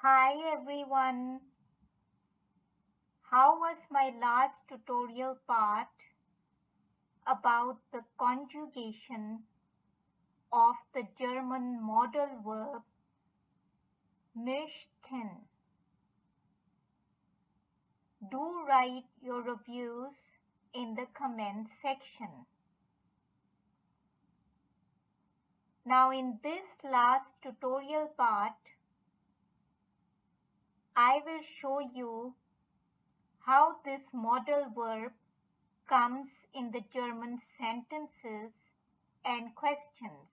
Hi everyone, how was my last tutorial part about the conjugation of the German modal verb möchten? Do write your reviews in the comment section. Now in this last tutorial part, I will show you how this modal verb comes in the German sentences and questions.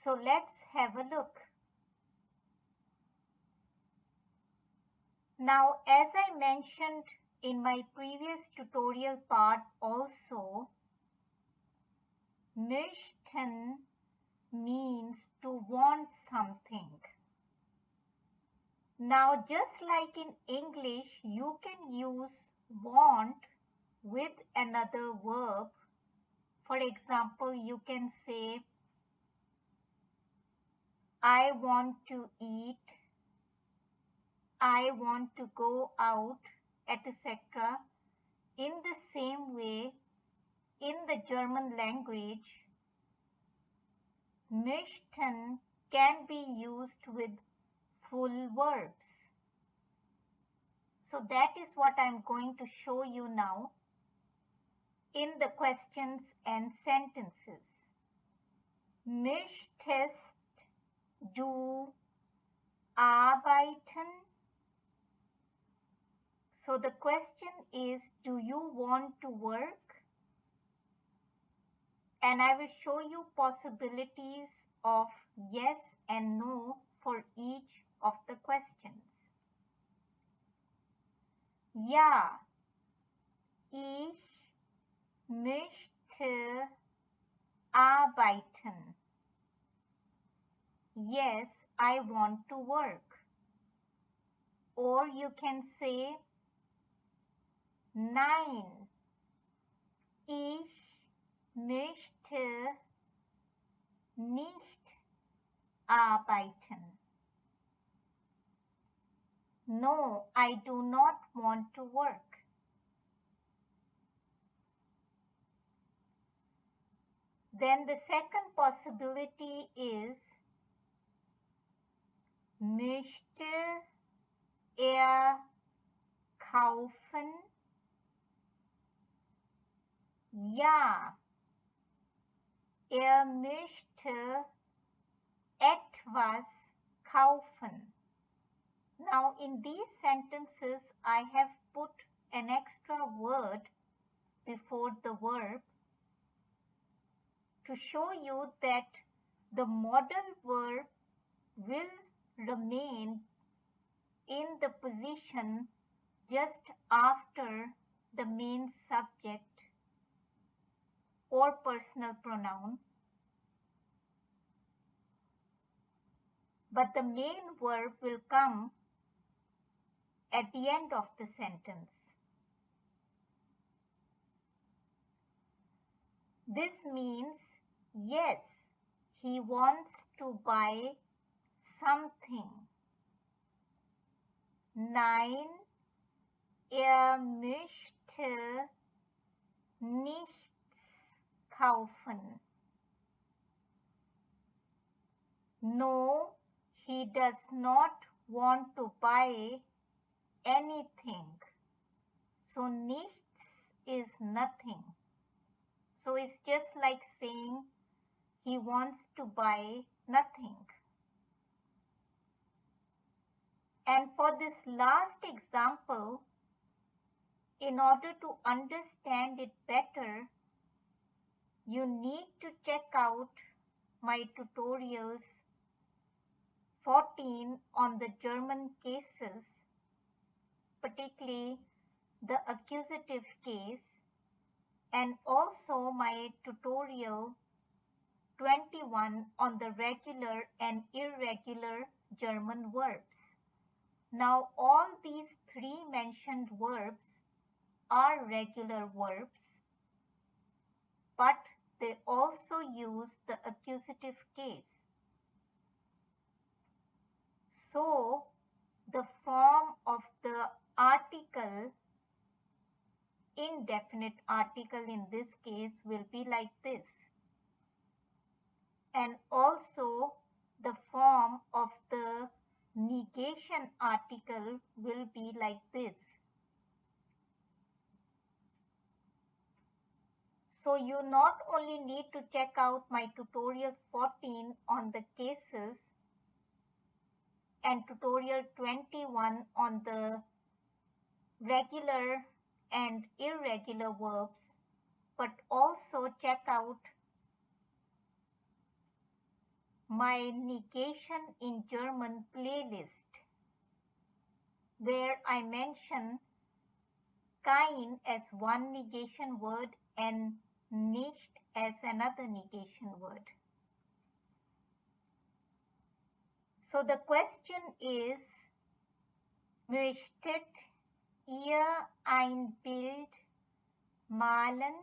So let's have a look. Now, as I mentioned in my previous tutorial part also, möchten means to want something. Now, just like in English, you can use want with another verb. For example, you can say, I want to eat, I want to go out, etc. In the same way, in the German language, möchten can be used with full verbs. So that is what I'm going to show you now in the questions and sentences. Möchtest du arbeiten? So the question is, do you want to work? And I will show you possibilities of yes and no for each of the questions. Ja, ich möchte arbeiten. Yes, I want to work. Or you can say, nein, ich möchte nicht arbeiten. No, I do not want to work. Then the second possibility is, möchte kaufen? Ja, möchte etwas kaufen. Now in these sentences, I have put an extra word before the verb to show you that the modal verb will remain in the position just after the main subject or personal pronoun, but the main verb will come at the end of the sentence. This means, yes, he wants to buy something. Nein, möchte nichts kaufen. No, he does not want to buy anything. So nichts is nothing. So it's just like saying he wants to buy nothing. And for this last example, in order to understand it better, you need to check out my tutorials 14 on the German cases, particularly the accusative case, and also my tutorial 21 on the regular and irregular German verbs. Now all these three mentioned verbs are regular verbs, but they also use the accusative case. indefinite article in this case will be like this. And also the form of the negation article will be like this. So you not only need to check out my tutorial 14 on the cases and tutorial 21 on the regular and irregular verbs, but also check out my negation in German playlist, where I mention kein as one negation word and nicht as another negation word. So the question is, möchtet ihr ein Bild malen?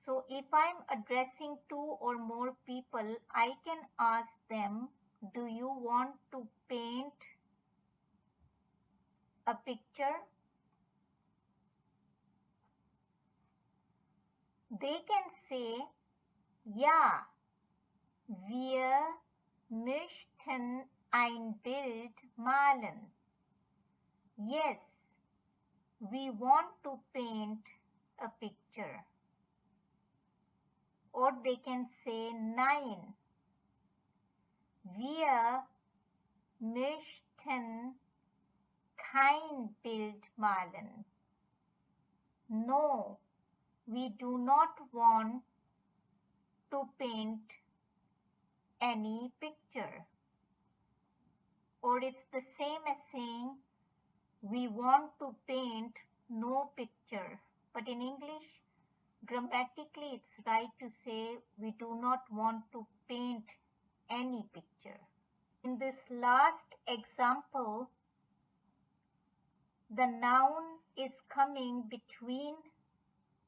So if I'm addressing two or more people, I can ask them, do you want to paint a picture? They can say, ja, wir möchten ein Bild malen. Yes, we want to paint a picture. Or they can say, nein, wir möchten kein Bild malen. No, we do not want to paint any picture. Or it's the same as saying, we want to paint no picture. But in English, grammatically it's right to say, we do not want to paint any picture. In this last example, the noun is coming between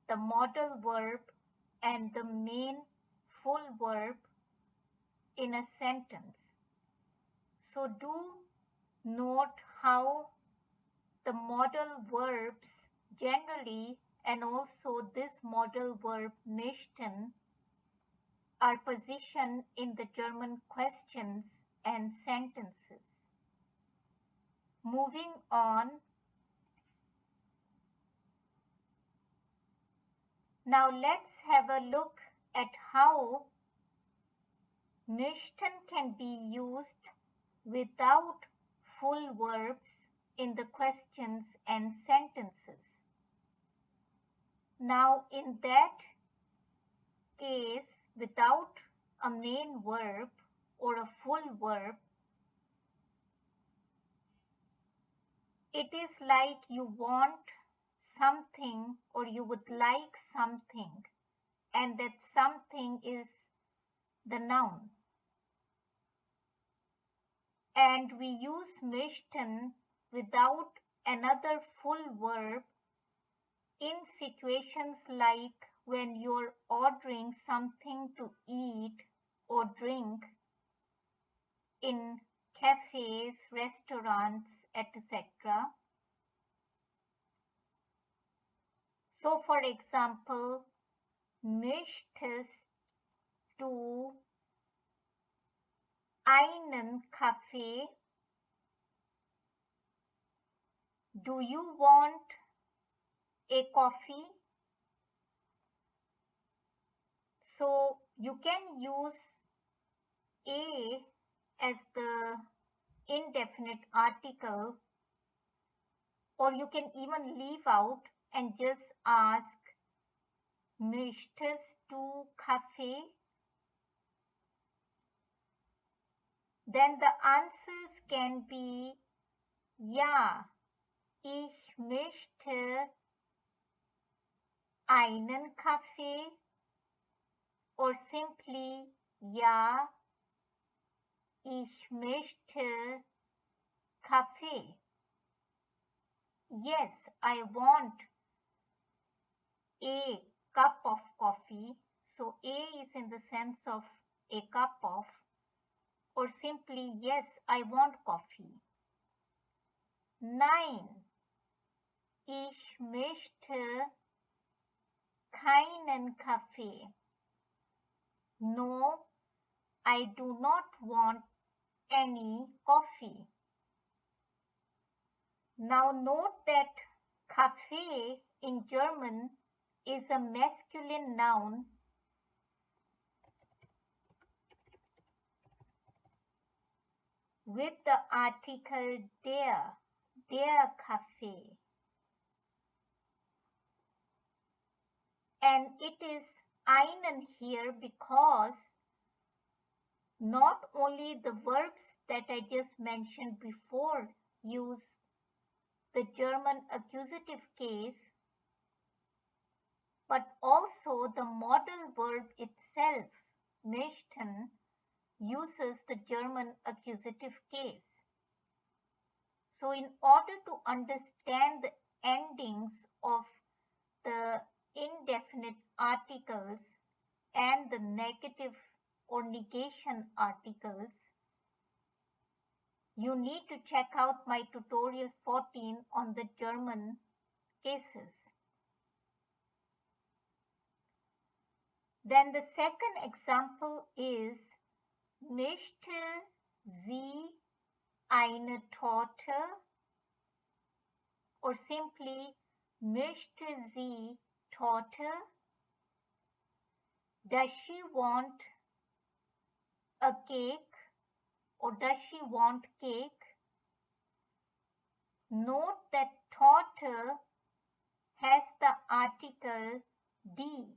the modal verb and the main full verb in a sentence. So do note how the modal verbs generally and also this modal verb möchten are positioned in the German questions and sentences. Moving on. Now let's have a look at how möchten can be used without full verbs in the questions and sentences. Now in that case, without a main verb or a full verb, it is like you want something or you would like something, and that something is the noun. And we use möchten without another full verb in situations like when you're ordering something to eat or drink in cafes, restaurants, etc. So for example, möchtest du einen Kaffee? Do you want a coffee? So you can use a as the indefinite article, or you can even leave out and just ask, möchtest du Kaffee? Then the answers can be, ja, ich möchte einen Kaffee, or simply, ja, ich möchte Kaffee. Yes, I want a cup of coffee. So a is in the sense of a cup of, or simply, yes, I want coffee. Nein, Ich möchte keinen Kaffee. No, I do not want any coffee. Now note that Kaffee in German is a masculine noun with the article der Kaffee. And it is einen here because not only the verbs that I just mentioned before use the German accusative case, but also the modal verb itself, möchten, uses the German accusative case. So in order to understand the endings of the indefinite articles and the negative or negation articles, you need to check out my tutorial 14 on the German cases. Then the second example is möchte sie eine Torte, or simply möchte sie Torte? Does she want a cake, or does she want cake? Note that Torte has the article die.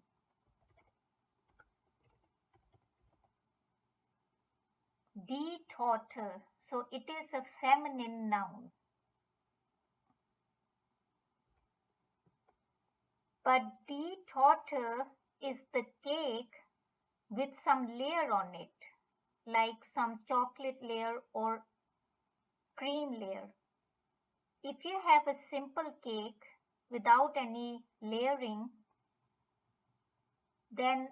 Die Torte, so it is a feminine noun. But die Torte is the cake with some layer on it, like some chocolate layer or cream layer. If you have a simple cake without any layering, then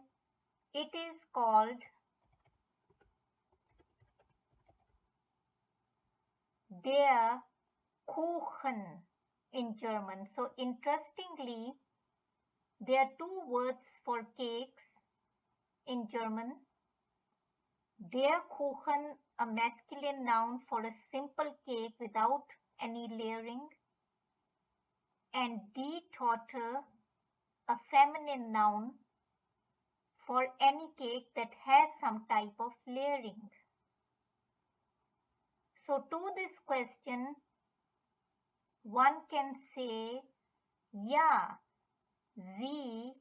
it is called der Kuchen in German. So interestingly, there are two words for cakes in German. Der Kuchen, a masculine noun for a simple cake without any layering, and die Torte, a feminine noun for any cake that has some type of layering. So to this question, one can say, ja, sie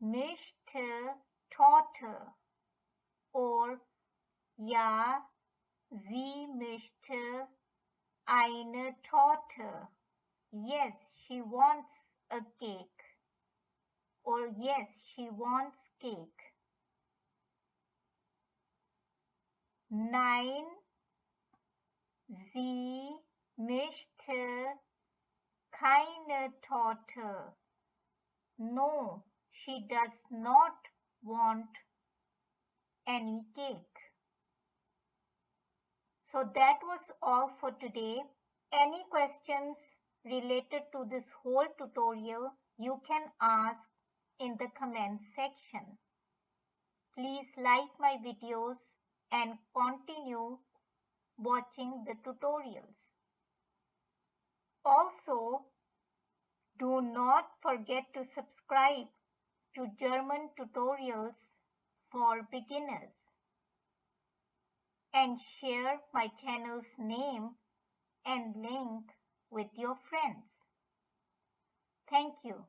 möchte Torte, or ja, sie möchte eine Torte. Yes, she wants a cake, or yes, she wants cake. Nein, sie möchte keine Torte. No, she does not want any cake. So that was all for today. Any questions related to this whole tutorial, you can ask in the comment section. Please like my videos and continue watching the tutorials. Also, do not forget to subscribe to German tutorials for beginners and share my channel's name and link with your friends. Thank you.